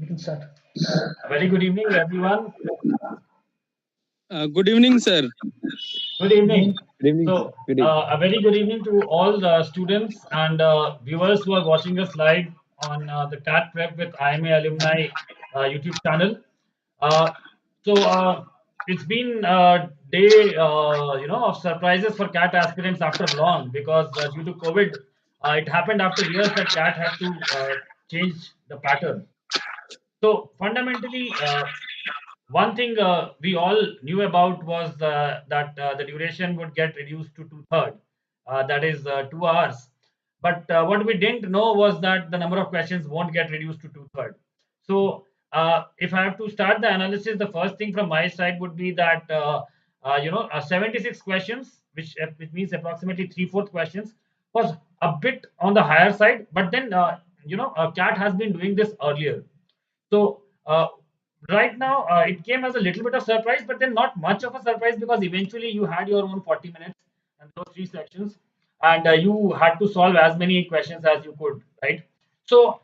We can start. Very good evening, everyone. Good evening, sir. Good evening. Good evening. So, Good evening. a very good evening to all the students and viewers who are watching us live on the CAT Prep with IIM Alumni YouTube channel. Uh, so, it's been a day, of surprises for CAT aspirants after long because due to COVID, it happened after years that CAT had to change the pattern. So, fundamentally, one thing we all knew about was that the duration would get reduced to two-third, that is 2 hours. But what we didn't know was that the number of questions won't get reduced to two-third. So if I have to start the analysis, the first thing from my side would be that 76 questions, which means approximately three-fourth questions, was a bit on the higher side. But then CAT has been doing this earlier. So right now, it came as a little bit of surprise, but then not much of a surprise because eventually you had your own 40 minutes and those three sections, and you had to solve as many questions as you could, right? So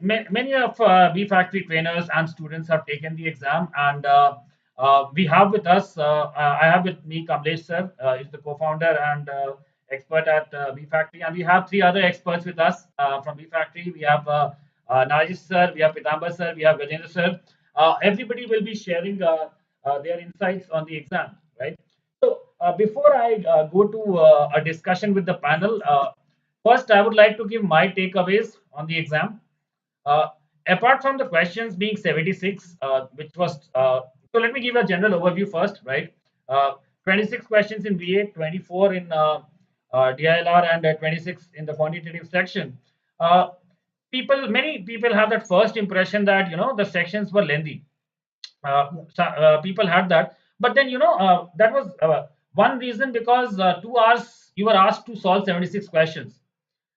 many of Bfactory trainers and students have taken the exam, and we have with us, I have with me Kamlesh sir, is the co-founder and expert at Bfactory, and we have three other experts with us from Bfactory. We have Najish sir, we have Pitambar sir, we have Gajendra sir. Everybody will be sharing their insights on the exam, right? So before I go to a discussion with the panel, first I would like to give my takeaways on the exam. Uh, Apart from the questions being 76, which was so let me give a general overview first, right? 26 questions in VA, 24 in DILR, and 26 in the quantitative section. Uh, Many people have that first impression that the sections were lengthy. People had that, but then that was one reason because 2 hours you were asked to solve 76 questions.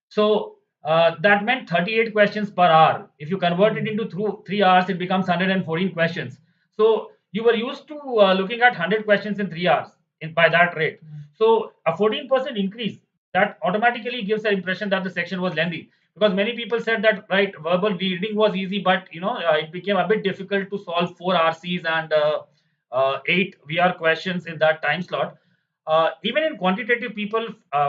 So that meant 38 questions per hour. If you convert it into through 3 hours, it becomes 114 questions. So you were used to looking at 100 questions in 3 hours by that rate. So a 14% increase that automatically gives the impression that the section was lengthy because many people said that right verbal reading was easy, but it became a bit difficult to solve 4 RCs and 8 VR questions in that time slot. Even in quantitative, people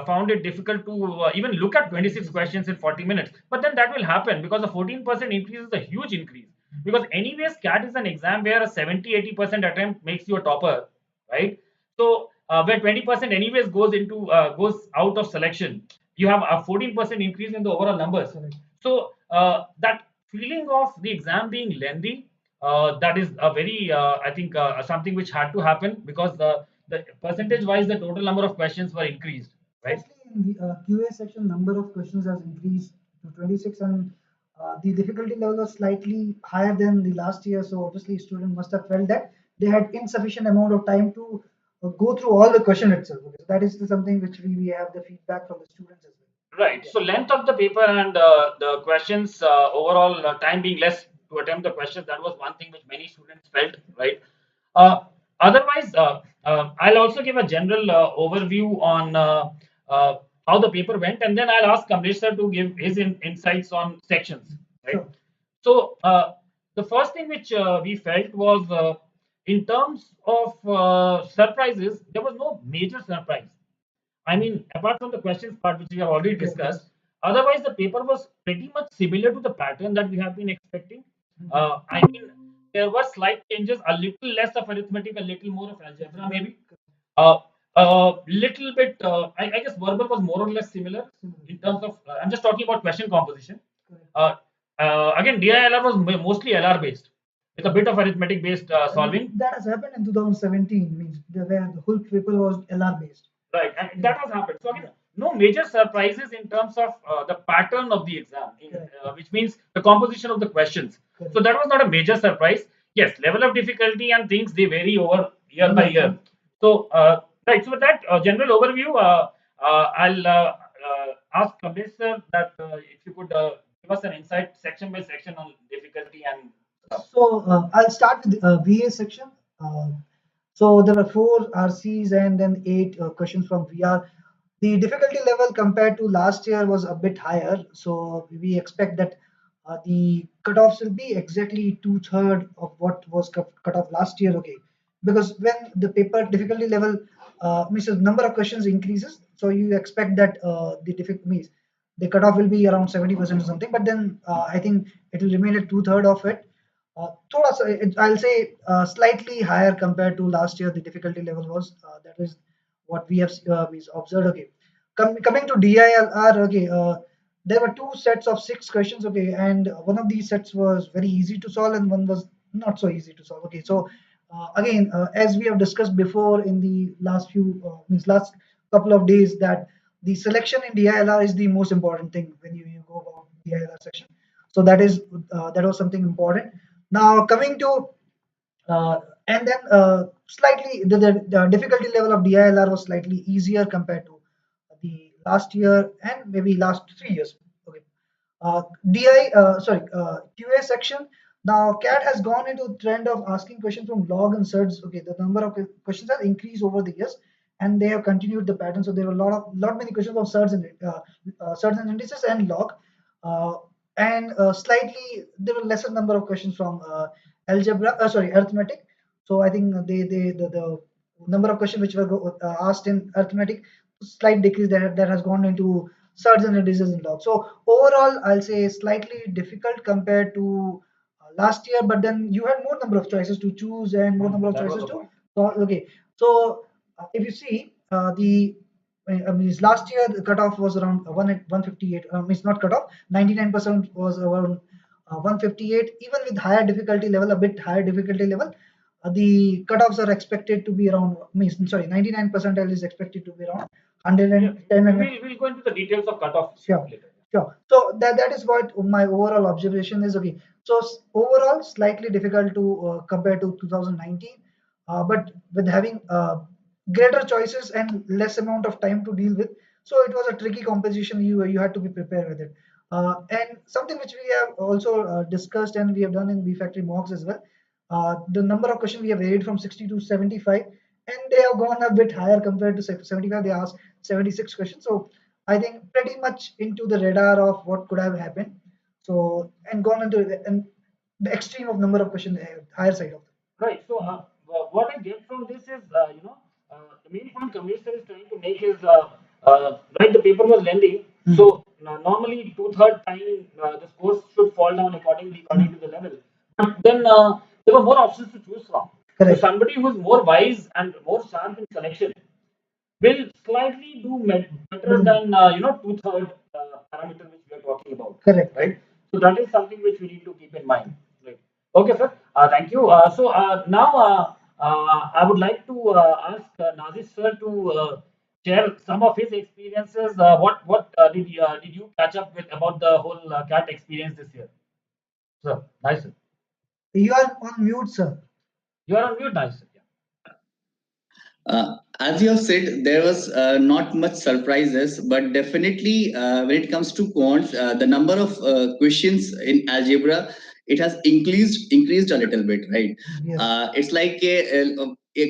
found it difficult to even look at 26 questions in 40 minutes. But then that will happen because the 14% increase is a huge increase. Because anyways, CAT is an exam where a 70-80% attempt makes you a topper, right? So where 20% anyways goes out of selection, you have a 14% increase in the overall numbers. So that feeling of the exam being lengthy, that is a very I think something which had to happen because the percentage wise the total number of questions were increased, right? Especially in the QA section, number of questions has increased to 26, and the difficulty level was slightly higher than the last year. So obviously, student must have felt that they had insufficient amount of time to go through all the question itself. Okay, so that is something which we have the feedback from the students as well. Right. So length of the paper and the questions overall time being less to attempt the questions, that was one thing which many students felt, right? Uh, Otherwise, I'll also give a general overview on how the paper went, and then I'll ask Kamlesh sir to give his insights on sections, right? Sure. So the first thing which we felt was in terms of surprises, there was no major surprise. I mean, apart from the questions part, which we have already discussed, otherwise the paper was pretty much similar to the pattern that we have been expecting. I mean, there were slight changes, a little less of arithmetic, a little more of algebra, maybe. A little bit, I guess verbal was more or less similar in terms of, I'm just talking about question composition. Again, DILR was mostly LR based with a bit of arithmetic based solving. That has happened in 2017, means where the whole paper was LR based. Right, and that has happened. So again, no major surprises in terms of the pattern of the exam, which means the composition of the questions. Correct. So that was not a major surprise. Yes, level of difficulty and things they vary over year by year. So right, so with that general overview, I'll ask Kamlesh sir that if you could give us an insight section by section on difficulty and stuff. So I'll start with VA section. So there were 4 RCs and then 8 questions from VR. The difficulty level compared to last year was a bit higher. So we expect that the cutoffs will be exactly two-thirds of what was cut off last year. Okay, because when the paper difficulty level means the number of questions increases, so you expect that the difficult means the cutoff will be around 70% or something. But then I think it will remain at two-thirds of it. Thoda sa, I'll say slightly higher compared to last year. The difficulty level was that is what we have is observed. Okay, coming to DILR. Okay, there were two sets of six questions. Okay, and one of these sets was very easy to solve, and one was not so easy to solve. Okay, so again, as we have discussed before in the last few means last couple of days, that the selection in DILR is the most important thing when you go about DILR section. So that was something important. Now coming to and then slightly the difficulty level of DILR was slightly easier compared to the last year and maybe last 3 years. Okay. QA section. Now CAT has gone into a trend of asking questions from log and surds. Okay, the number of questions has increased over the years, and they have continued the pattern. So there were lot many questions of surds and indices and log, uh, and slightly there were lesser number of questions from arithmetic. So I think the number of questions which were asked in arithmetic, slight decrease that has gone into surds and indices in log. So overall, I'll say slightly difficult compared to last year, but then you had more number of choices to choose and more number of That was choices the to. point. Okay, so if you see the means last year the cutoff was around 158. Means not cutoff. 99% was around 158. Even with higher difficulty level, a bit higher difficulty level, the cutoffs are expected to be around. Means sorry, 99 percentile is expected to be around Yeah, 110 and we'll go into the details of cutoff sure, later. sure. So that is what my overall observation is. Okay. So overall, slightly difficult to compare to 2019, but with having greater choices and less amount of time to deal with, so it was a tricky composition. You had to be prepared with it. And something which we have also discussed and we have done in Bfactory mocks as well. The number of questions we have varied from 60 to 75, and they have gone a bit higher compared to 75. They asked 76 questions. So I think pretty much into the radar of what could have happened. So and gone into the extreme of number of questions, higher side of Right. So, what I get from this is, the main point Kamlesh sir is trying to make is, right, the paper was lengthy. them. So, normally two-third time, the scores should fall down according to the level. But then there were more options to choose from. So, Correct. somebody who is more wise and more sharp in selection will slightly do better Well, than two-third parameter which we are talking about, correct. right? So that is something which we need to keep in mind, right? Okay, sir. Thank you. So now I would like to ask Nazis sir to share some of his experiences. What did you catch up with about the whole CAT experience this year, sir? Nice, sir. You are on mute, sir. You are on mute, nice, sir. Yeah. As you have said, there was not much surprises, but definitely when it comes to quants, the number of questions in algebra, it has increased a little bit, right? Yes. It's like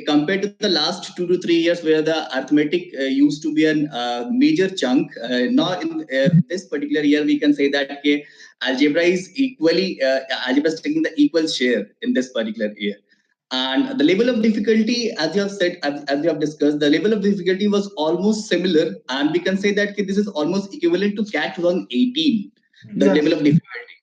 compared to the last 2 to 3 years where the arithmetic used to be a major chunk. Now in this particular year, we can say that algebra is algebra is taking the equal share in this particular year. And the level of difficulty, as you have said, as you have discussed, the level of difficulty was almost similar, and we can say that this is almost equivalent to CAT 2018, the Yes. level of difficulty.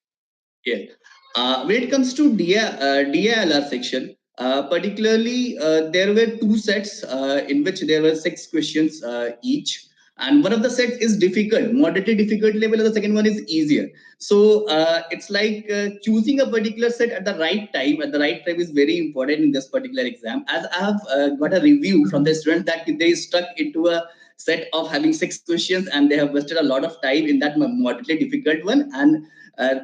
Yeah. When it comes to DILR section, particularly there were two sets in which there were six questions each. And one of the sets is difficult, moderately difficult level, and the second one is easier. So it's like choosing a particular set at the right time. At the right time is very important in this particular exam. As I have got a review from the student that they stuck into a set of having six questions and they have wasted a lot of time in that moderately difficult one, and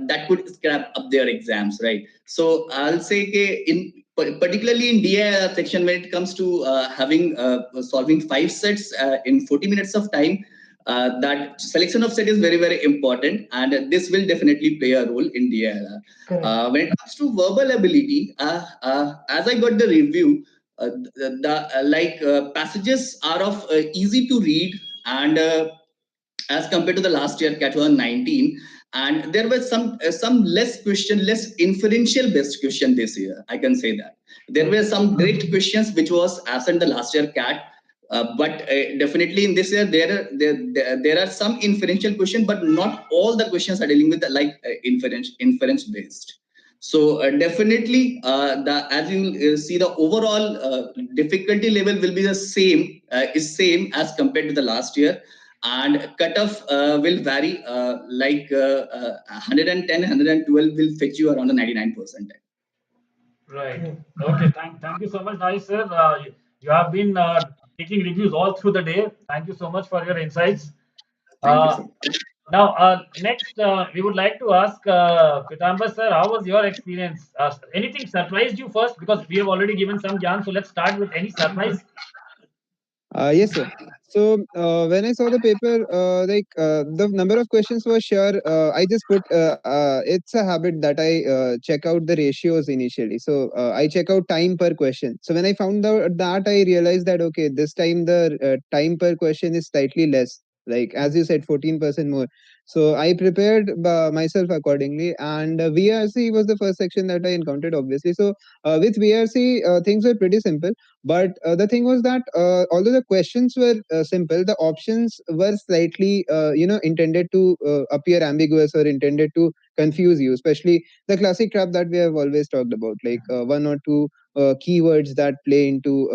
that could scrap up their exams, right? So I'll say in particularly in DIR section, when it comes to having solving five sets in 40 minutes of time, that selection of set is very, very important, and this will definitely play a role in DIR. When it comes to verbal ability, as I got the review, passages are of easy to read, and as compared to the last year, CAT 2019, and there were some less question, less inferential based question this year. I can say that there were some direct questions which was asked in the last year CAT, but definitely in this year there are some inferential questions, but not all the questions are dealing with inference based. So definitely, the as you see, the overall difficulty level will be the same, is same as compared to the last year, and cutoff will vary. 110, will fetch you around the 99%. Right. Okay. Thank you so much, nice sir. You have been taking reviews all through the day. Thank you so much for your insights. Thank you Uh, so much. Now, next, we would like to ask Pitambar sir, how was your experience? Anything surprised you first? Because we have already given some gyan, so let's start with any surprise. Yes, sir. So when I saw the paper, the number of questions was sure. I just put it's a habit that I check out the ratios initially. So I check out time per question. So when I found out that, I realized that okay, this time the time per question is slightly less. Like as you said, 14% more. So I prepared myself accordingly, and VRC was the first section that I encountered, obviously. So with VRC, things were pretty simple. But the thing was that although the questions were simple, the options were slightly, intended to appear ambiguous or intended to confuse you, especially the classic trap that we have always talked about, like one or two keywords that play into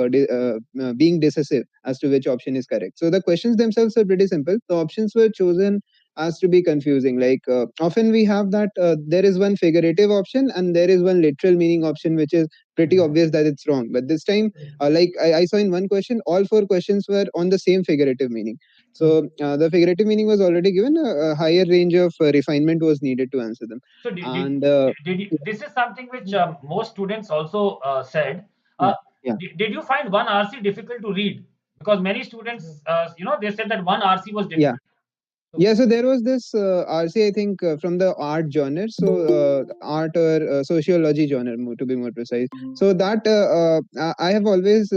being decisive as to which option is correct. So the questions themselves are pretty simple. The options were chosen as to be confusing. Like often we have that there is one figurative option and there is one literal meaning option, which is pretty obvious that it's wrong. But this time, I saw in one question, all four questions were on the same figurative meaning. So the figurative meaning was already given. A higher range of refinement was needed to answer them. So, And this is something which most students also said. yeah, Uh, yeah, did you find one RC difficult to read? Because many students, they said that one RC was yeah. difficult. So, Yeah, so there was this RC, I think, from the art genre, so art or sociology genre, to be more precise. So that I have always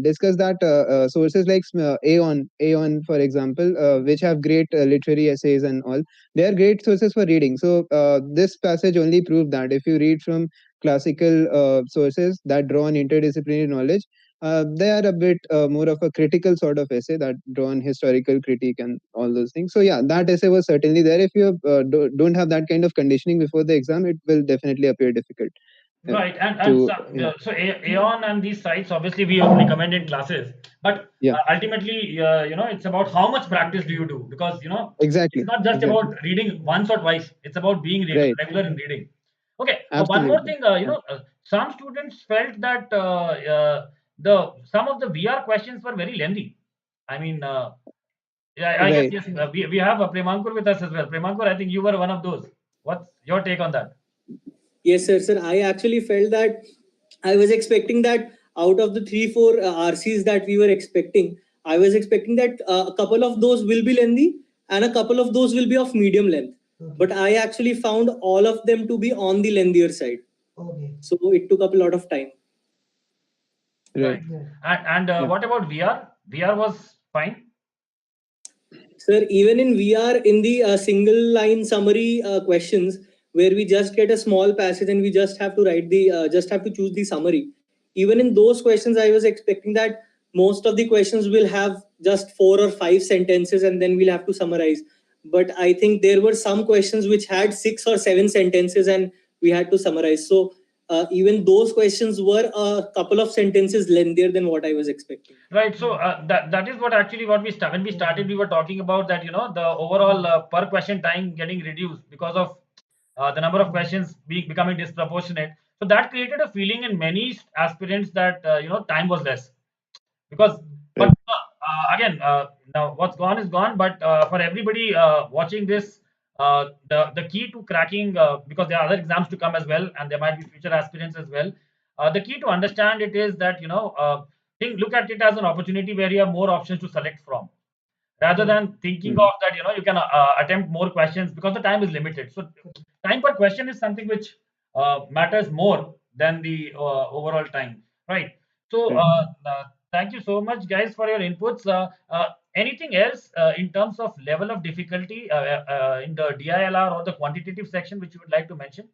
discussed that sources like Aeon, for example, which have great literary essays and all, they are great sources for reading. So this passage only proved that if you read from classical sources that draw on interdisciplinary knowledge, they are a bit more of a critical sort of essay that draw on historical critique and all those things. So yeah, that essay was certainly there. If you don't have that kind of conditioning before the exam, it will definitely appear difficult. right, and To so, yeah, Aeon and these sites obviously we recommend in classes, but yeah, ultimately, it's about how much practice do you do, because it's exactly, not just exactly, about reading once or twice; it's about being right, regular in reading. Okay, one more absolutely, thing, yeah, some students felt that the some of the VR questions were very lengthy. I mean, yeah, I guess right. yes, we have Premankur with us as well. Premankur, I think you were one of those. What's your take on that? Yes, sir. I actually felt that I was expecting that out of the 3-4 RCs that we were expecting, I was expecting that a couple of those will be lengthy and a couple of those will be of medium length. But I actually found all of them to be on the lengthier side. Okay. So it took up a lot of time. Right. And Yeah. what about VR? VR was fine. Sir, even in VR, in the single line summary questions, where we just get a small passage and we just have to just have to choose the summary. Even in those questions, I was expecting that most of the questions will have just 4 or 5 sentences and then we'll have to summarize. But I think there were some questions which had 6 or 7 sentences and we had to summarize. So even those questions were a couple of sentences lengthier than what I was expecting. Right. So that is what actually what when we started, we were talking about that, the overall per question time getting reduced because of the number of questions becoming disproportionate. So that created a feeling in many aspirants that time was less. Because but Right. again, now what's gone is gone, but for everybody watching this, the key to cracking, because there are other exams to come as well and there might be future aspirants as well, the key to understand it is that look at it as an opportunity where you have more options to select from, rather than thinking Mhm. of that you can attempt more questions, because the time is limited. So time per question is something which matters more than the overall time, right? So Right. Thank you so much, guys, for your inputs. Anything else in terms of level of difficulty in the DILR or the quantitative section which you would like to mention?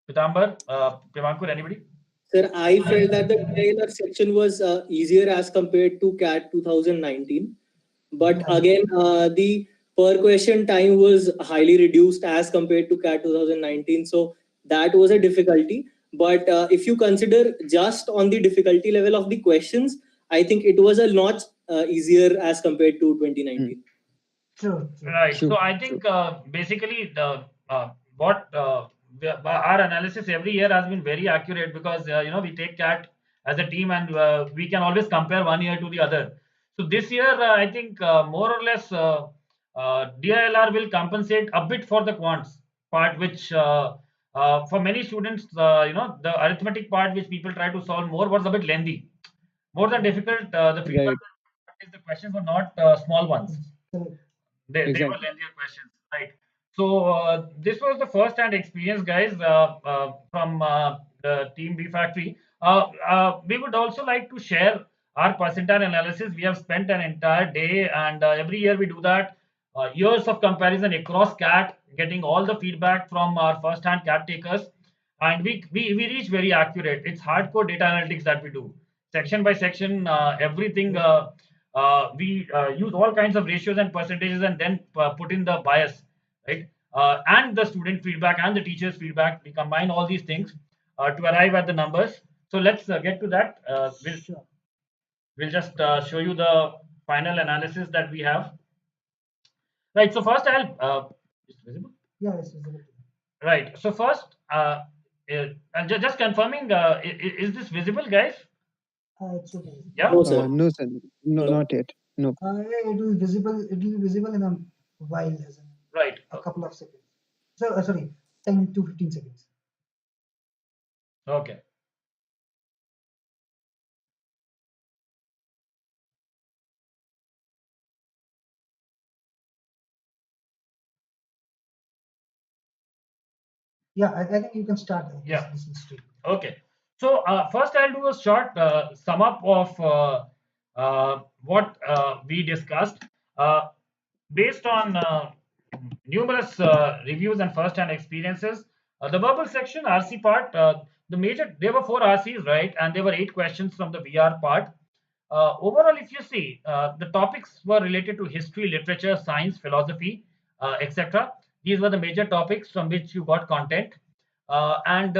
Pitambar, Privankur, anybody? Sir, I felt that the DILR section was easier as compared to CAT 2019. But again, the per question time was highly reduced as compared to CAT 2019. So that was a difficulty. But if you consider just on the difficulty level of the questions, I think it was a notch easier as compared to 2019. True. Right. True, So I think basically the what our analysis every year has been very accurate because we take CAT as a team and we can always compare one year to the other. So this year I think more or less DILR will compensate a bit for the quants part, which for many students the arithmetic part which people try to solve more was a bit lengthy, more than difficult. The feedback right, is the questions were not small ones. Correct. They were exactly. lengthier questions, right? So this was the first-hand experience, guys, from the team Bfactory. We would also like to share our percentile analysis. We have spent an entire day, and every year we do that. Years of comparison across CAT, getting all the feedback from our first-hand CAT takers, and we reach very accurate. It's hardcore data analytics that we do, section by section, everything. We use all kinds of ratios and percentages and then put in the bias, right? And the student feedback and the teacher's feedback. We combine all these things to arrive at the numbers. So let's get to that. Sure. We'll just show you the final analysis that we have. Right. So first I'll is it visible? Yeah, it's visible. Right. So first, and just confirming, is this visible, guys? It's okay. Yeah. No, sir. No, sir. No, No. not yet. No. Yeah, it will be visible. It will be visible in a while, as in Right. a couple of seconds. So sorry, 10 to 15 seconds. Okay. Yeah, I think you can start. Yeah. This stream. Okay. So first I'll do a short sum up of what we discussed. Based on numerous reviews and first-hand experiences, the verbal section, RC part, there were 4 RCs, right? And there were 8 questions from the VR part. Overall, if you see, the topics were related to history, literature, science, philosophy, etc. These were the major topics from which you got content. And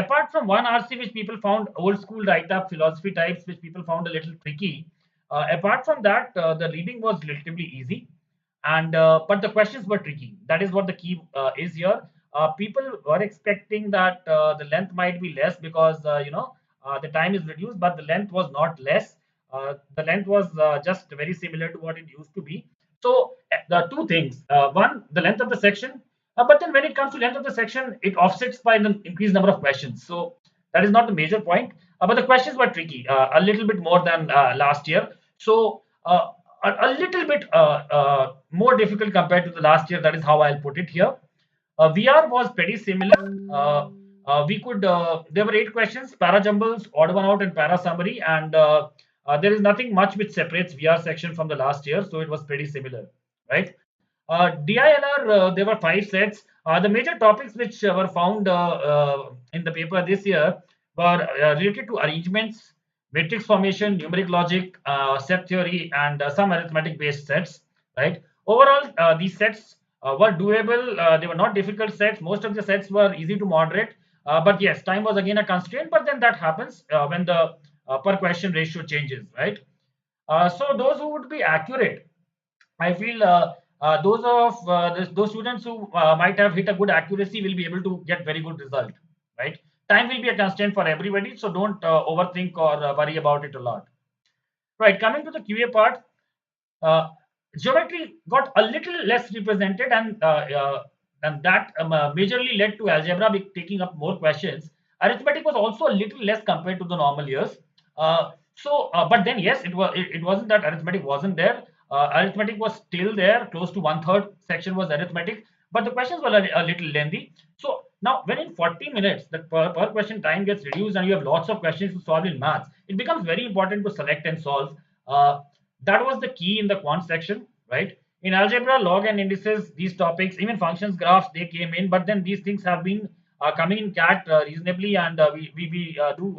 apart from one RC, which people found old school write-up philosophy types, which people found a little tricky. Apart from that, the reading was relatively easy, and but the questions were tricky. That is what the key is here. People were expecting that the length might be less because the time is reduced, but the length was not less. The length was just very similar to what it used to be. So the two things: one, the length of the section, but then when it comes to length of the section, it offsets by the increased number of questions. So that is not the major point. But the questions were tricky, a little bit more than last year. So a little bit more difficult compared to the last year. That is how I'll put it here. VR was pretty similar. There were 8 questions: para jumbles, odd one out, and para summary. And there is nothing much which separates VR section from the last year. So it was pretty similar, right? DILR, there were 5 sets. The major topics which were found in the paper this year were related to arrangements, matrix formation, numeric logic, set theory, and some arithmetic based sets, right? Overall, these sets were doable. They were not difficult sets. Most of the sets were easy to moderate. But yes, time was again a constraint, but then that happens when the per question ratio changes, right? So those who would be accurate, I feel those students who might have hit a good accuracy will be able to get very good result, right? Time will be a constraint for everybody, so don't overthink or worry about it a lot. Right, coming to the QA part, geometry got a little less represented, and that majorly led to algebra taking up more questions. Arithmetic was also a little less compared to the normal years. But then yes, it wasn't that arithmetic wasn't there. Arithmetic was still there. Close to 1/3 section was arithmetic, but the questions were a little lengthy. So Now, when in 40 minutes, the per question time gets reduced and you have lots of questions to solve in maths, it becomes very important to select and solve. That was the key in the quant section, right? In algebra, log and indices, these topics, even functions, graphs, they came in, but then these things have been coming in CAT reasonably, and we do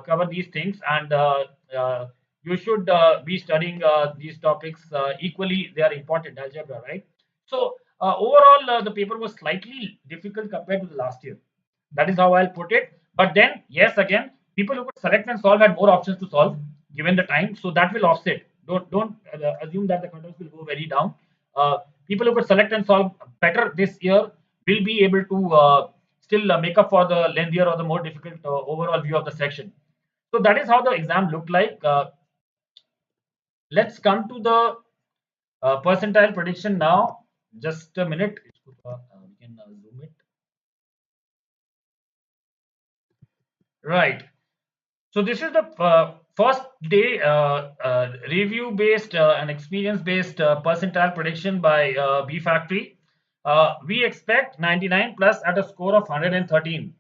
cover these things, and you should be studying these topics equally. They are important, algebra, right? So overall, the paper was slightly difficult compared to the last year. That is how I'll put it. But then, yes, again, people who could select and solve had more options to solve given the time, so that will offset. Don't assume that the cutoffs will go very down. People who could select and solve better this year will be able to still make up for the lengthier or the more difficult overall view of the section. So that is how the exam looked like. Let's come to the percentile prediction now. Just a minute. We can zoom it. Right. So this is the first day review based and experience based percentile prediction by Bfactory. We expect 99 plus at a score of 113,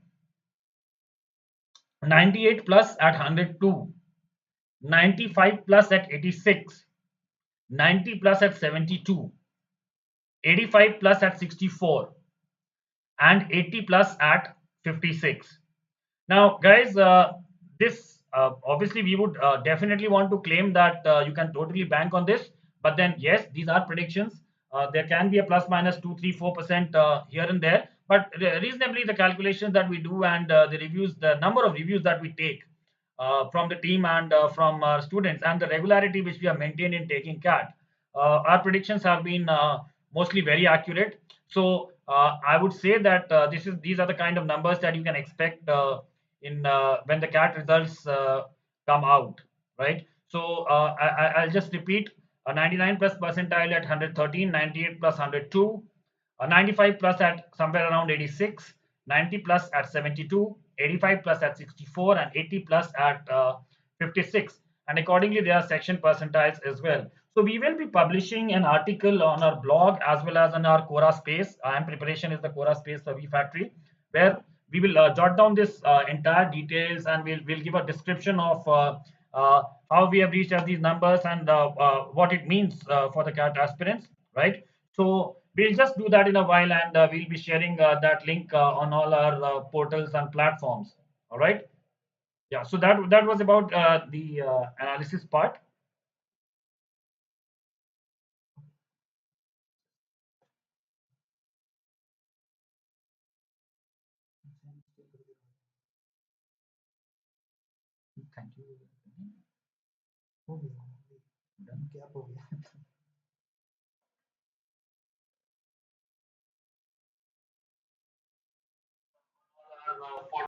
98 plus at 102, 95 plus at 86, 90 plus at 72, 85 plus at 64, and 80 plus at 56. Now, guys, this obviously we would definitely want to claim that you can totally bank on this, but then yes, these are predictions. There can be a plus minus 2, 3, 4% here and there, but reasonably the calculations that we do and the reviews, the number of reviews that we take from the team and from students, and the regularity which we have maintained in taking CAT, our predictions have been mostly very accurate. So I would say that these are the kind of numbers that you can expect in when the CAT results come out, right? So I'll just repeat: a 99 plus percentile at 113, 98 plus 102, a 95 plus at somewhere around 86, 90 plus at 72, 85 plus at 64, and 80 plus at 56. And accordingly, there are section percentiles as well. So we will be publishing an article on our blog as well as on our Quora space. IIM Preparation is the Quora space for Bfactory, where we will jot down this entire details, and we'll give a description of how we have reached at these numbers and what it means for the CAT aspirants, right? So we'll just do that in a while, and we'll be sharing that link on all our portals and platforms. All right. Yeah. So that was about the analysis part. Thank you. हो गया done क्या हो गया